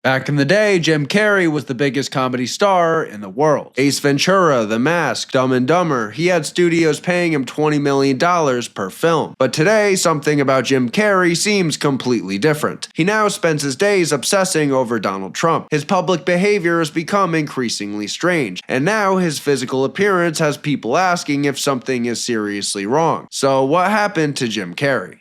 Back in the day, Jim Carrey was the biggest comedy star in the world. Ace Ventura, The Mask, Dumb and Dumber, he had studios paying him $20 million per film. But today, something about Jim Carrey seems completely different. He now spends his days obsessing over Donald Trump. His public behavior has become increasingly strange, and now his physical appearance has people asking if something is seriously wrong. So what happened to Jim Carrey?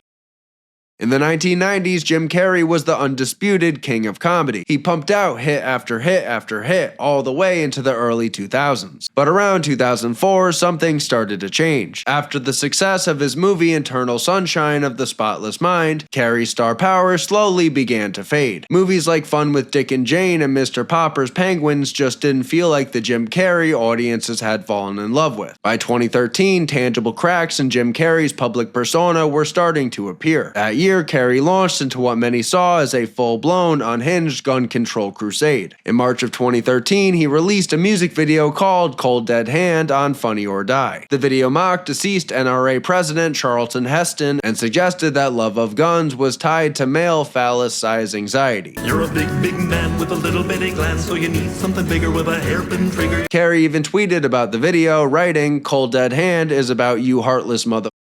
In the 1990s, Jim Carrey was the undisputed king of comedy. He pumped out hit after hit after hit all the way into the early 2000s. But around 2004, something started to change. After the success of his movie Eternal Sunshine of the Spotless Mind, Carrey's star power slowly began to fade. Movies like Fun with Dick and Jane and Mr. Popper's Penguins just didn't feel like the Jim Carrey audiences had fallen in love with. By 2013, tangible cracks in Jim Carrey's public persona were starting to appear. That year, Carrey launched into what many saw as a full-blown, unhinged gun control crusade. In March of 2013, he released a music video called Cold Dead Hand on Funny or Die. The video mocked deceased NRA President Charlton Heston and suggested that love of guns was tied to male phallus size anxiety. You're a big man with a little bitty glance, so you need something bigger with a hairpin trigger. Carrey even tweeted about the video, writing, "Cold Dead Hand is about you heartless mother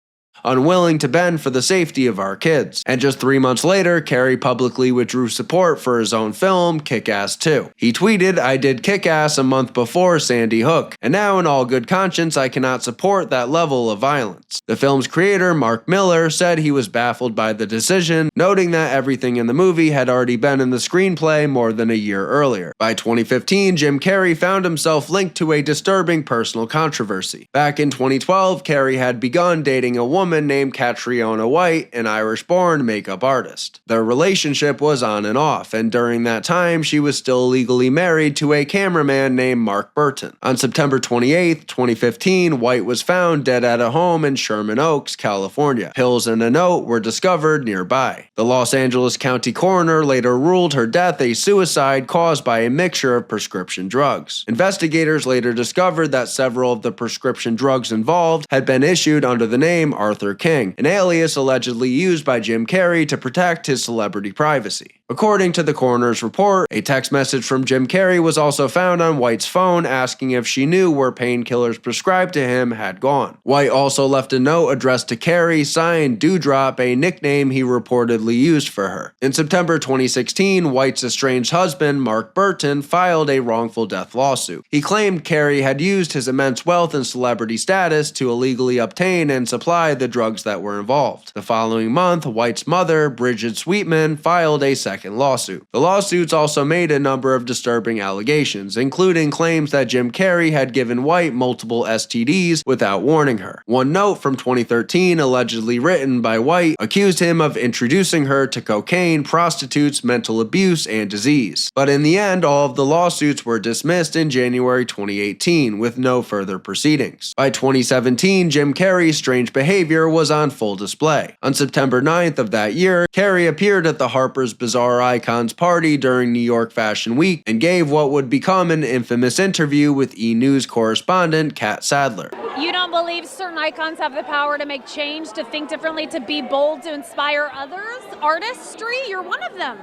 unwilling to bend for the safety of our kids." And just 3 months later, Carrey publicly withdrew support for his own film, Kick-Ass 2. He tweeted, "I did Kick-Ass a month before Sandy Hook, and now in all good conscience I cannot support that level of violence." The film's creator, Mark Miller, said he was baffled by the decision, noting that everything in the movie had already been in the screenplay more than a year earlier. By 2015, Jim Carrey found himself linked to a disturbing personal controversy. Back in 2012, Carrey had begun dating a woman named Cathriona White, an Irish-born makeup artist. Their relationship was on and off, and during that time, she was still legally married to a cameraman named Mark Burton. On September 28, 2015, White was found dead at a home in Sherman Oaks, California. Pills and a note were discovered nearby. The Los Angeles County coroner later ruled her death a suicide caused by a mixture of prescription drugs. Investigators later discovered that several of the prescription drugs involved had been issued under the name Arthur King, an alias allegedly used by Jim Carrey to protect his celebrity privacy. According to the coroner's report, a text message from Jim Carrey was also found on White's phone asking if she knew where painkillers prescribed to him had gone. White also left a note addressed to Carrey signed Dewdrop, a nickname he reportedly used for her. In September 2016, White's estranged husband, Mark Burton, filed a wrongful death lawsuit. He claimed Carrey had used his immense wealth and celebrity status to illegally obtain and supply the drugs that were involved. The following month, White's mother, Bridget Sweetman, filed a second lawsuit. The lawsuits also made a number of disturbing allegations, including claims that Jim Carrey had given White multiple STDs without warning her. One note from 2013, allegedly written by White, accused him of introducing her to cocaine, prostitutes, mental abuse, and disease. But in the end, all of the lawsuits were dismissed in January 2018, with no further proceedings. By 2017, Jim Carrey's strange behavior was on full display. On September 9th of that year, Carrey appeared at the Harper's Bazaar Icons party during New York Fashion Week and gave what would become an infamous interview with E! News correspondent Kat Sadler. You don't believe certain icons have the power to make change, to think differently, to be bold, to inspire others? Artistry? You're one of them.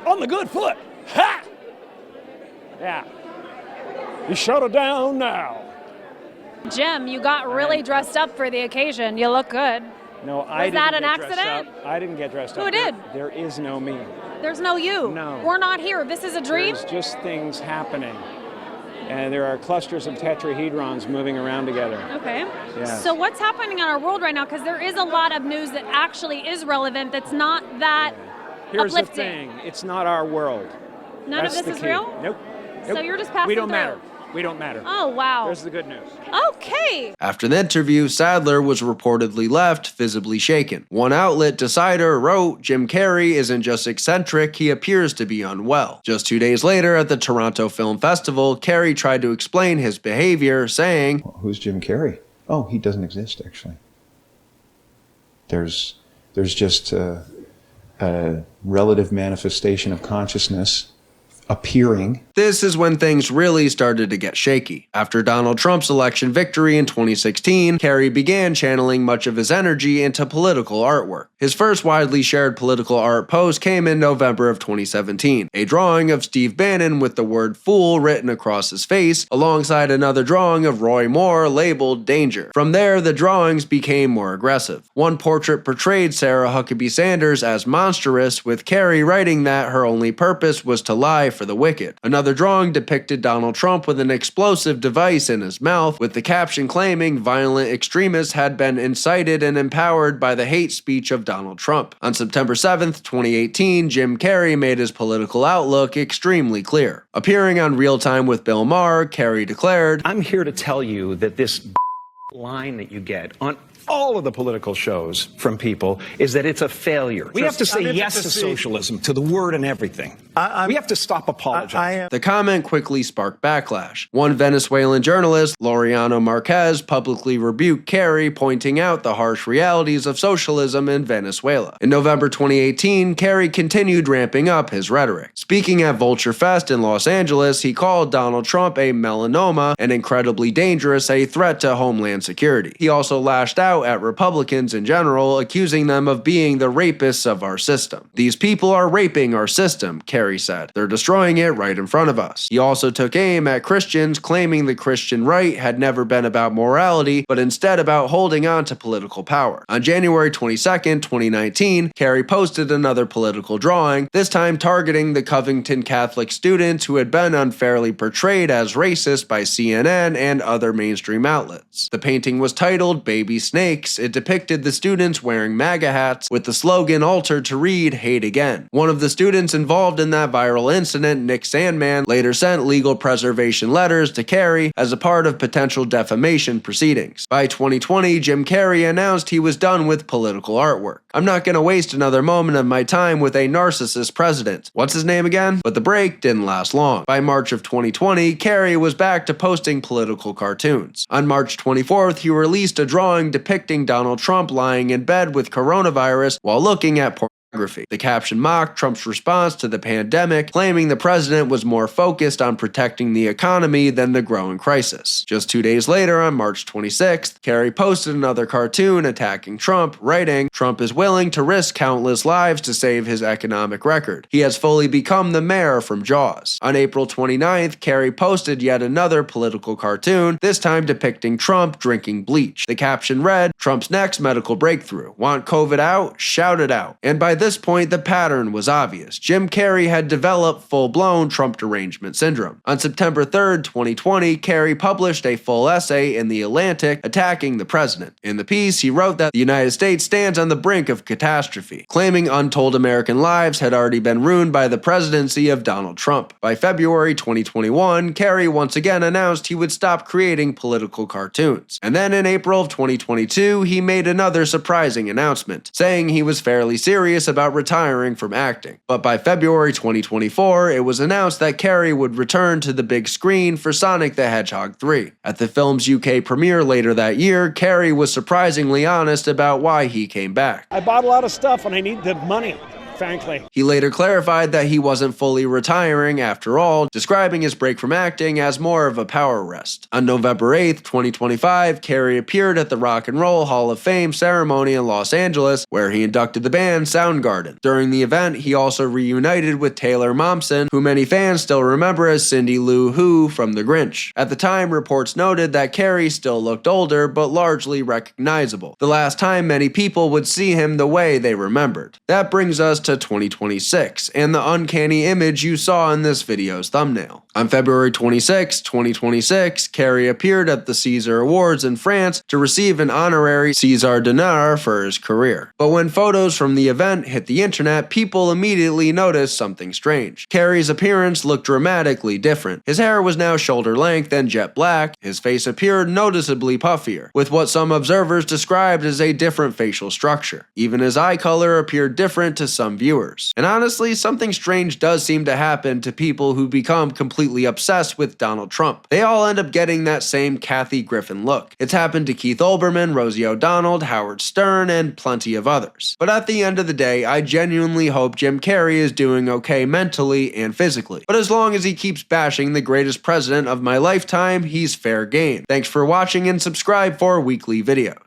On the good foot. Ha! Yeah. You shut it down now. Jim, you got really dressed up for the occasion. You look good. No, I didn't. Was that an get dressed accident? up. I didn't get dressed up. Who did? There is no me. There's no you. No. We're not here. This is a dream? There's just things happening. And there are clusters of tetrahedrons moving around together. Okay. Yes. So what's happening in our world right now? Because there is a lot of news that actually is relevant that's not that Here's uplifting. the thing. It's not our world. None That's of this the is key. real? Nope. So you're just passing We don't through. matter. We don't matter. Oh, wow. There's the good news. Okay. After the interview, Sadler was reportedly left visibly shaken. One outlet, Decider, wrote, "Jim Carrey isn't just eccentric, he appears to be unwell." Just 2 days later at the Toronto Film Festival, Carrey tried to explain his behavior, saying, "Who's Jim Carrey? Oh, he doesn't exist, actually. There's just a relative manifestation of consciousness appearing." This is when things really started to get shaky. After Donald Trump's election victory in 2016, Carrey began channeling much of his energy into political artwork. His first widely shared political art post came in November of 2017, a drawing of Steve Bannon with the word "fool" written across his face, alongside another drawing of Roy Moore labeled "Danger." From there, the drawings became more aggressive. One portrait portrayed Sarah Huckabee Sanders as monstrous, with Carrey writing that her only purpose was to lie for the wicked. Another drawing depicted Donald Trump with an explosive device in his mouth, with the caption claiming violent extremists had been incited and empowered by the hate speech of Donald Trump. On September 7th, 2018, Jim Carrey made his political outlook extremely clear. Appearing on Real Time with Bill Maher, Carrey declared, "I'm here to tell you that this line that you get on all of the political shows from people is that it's a failure. We have to say yes to socialism, to the word and everything. We have to stop apologizing." The comment quickly sparked backlash. One Venezuelan journalist, Laureano Marquez, publicly rebuked Carrey, pointing out the harsh realities of socialism in Venezuela. In November 2018, Carrey continued ramping up his rhetoric. Speaking at Vulture Fest in Los Angeles, he called Donald Trump a melanoma and incredibly dangerous, a threat to homeland security. He also lashed out at Republicans in general, accusing them of being the rapists of our system. "These people are raping our system," Carrey said. "They're destroying it right in front of us." He also took aim at Christians, claiming the Christian right had never been about morality, but instead about holding on to political power. On January 22nd, 2019, Carrey posted another political drawing, this time targeting the Covington Catholic students who had been unfairly portrayed as racist by CNN and other mainstream outlets. The painting was titled "Baby Snake." It depicted the students wearing MAGA hats, with the slogan altered to read "Hate Again." One of the students involved in that viral incident, Nick Sandman, later sent legal preservation letters to Carrey as a part of potential defamation proceedings. By 2020, Jim Carrey announced he was done with political artwork. "I'm not gonna waste another moment of my time with a narcissist president." What's his name again? But the break didn't last long. By March of 2020, Carrey was back to posting political cartoons. On March 24th, he released a drawing depicting Donald Trump lying in bed with coronavirus while looking at pornography. The caption mocked Trump's response to the pandemic, claiming the president was more focused on protecting the economy than the growing crisis. Just 2 days later, on March 26th, Carrey posted another cartoon attacking Trump, writing, "Trump is willing to risk countless lives to save his economic record. He has fully become the mayor from Jaws." On April 29th, Carrey posted yet another political cartoon, this time depicting Trump drinking bleach. The caption read, "Trump's next medical breakthrough. Want COVID out? Shout it out." And by this point, the pattern was obvious. Jim Carrey had developed full-blown Trump derangement syndrome. On September 3rd, 2020, Carrey published a full essay in The Atlantic attacking the president. In the piece, he wrote that the United States stands on the brink of catastrophe, claiming untold American lives had already been ruined by the presidency of Donald Trump. By February 2021, Carrey once again announced he would stop creating political cartoons. And then in April of 2022, he made another surprising announcement, saying he was fairly serious about retiring from acting. But by February 2024, it was announced that Carrey would return to the big screen for Sonic the Hedgehog 3. At the film's UK premiere later that year, Carrey was surprisingly honest about why he came back. "I bought a lot of stuff and I need the money, frankly." He later clarified that he wasn't fully retiring after all, describing his break from acting as more of a power rest. On November 8th, 2025, Carrey appeared at the Rock and Roll Hall of Fame ceremony in Los Angeles, where he inducted the band Soundgarden. During the event, he also reunited with Taylor Momsen, who many fans still remember as Cindy Lou Who from The Grinch. At the time, reports noted that Carrey still looked older, but largely recognizable. The last time many people would see him the way they remembered. That brings us to 2026, and the uncanny image you saw in this video's thumbnail. On February 26, 2026, Carrey appeared at the César Awards in France to receive an honorary César d'honneur for his career. But when photos from the event hit the internet, people immediately noticed something strange. Carrey's appearance looked dramatically different. His hair was now shoulder length and jet black, his face appeared noticeably puffier, with what some observers described as a different facial structure. Even his eye color appeared different to some viewers. And honestly, something strange does seem to happen to people who become completely completely obsessed with Donald Trump. They all end up getting that same Kathy Griffin look. It's happened to Keith Olbermann, Rosie O'Donnell, Howard Stern, and plenty of others. But at the end of the day, I genuinely hope Jim Carrey is doing okay mentally and physically. But as long as he keeps bashing the greatest president of my lifetime, he's fair game. Thanks for watching and subscribe for weekly videos.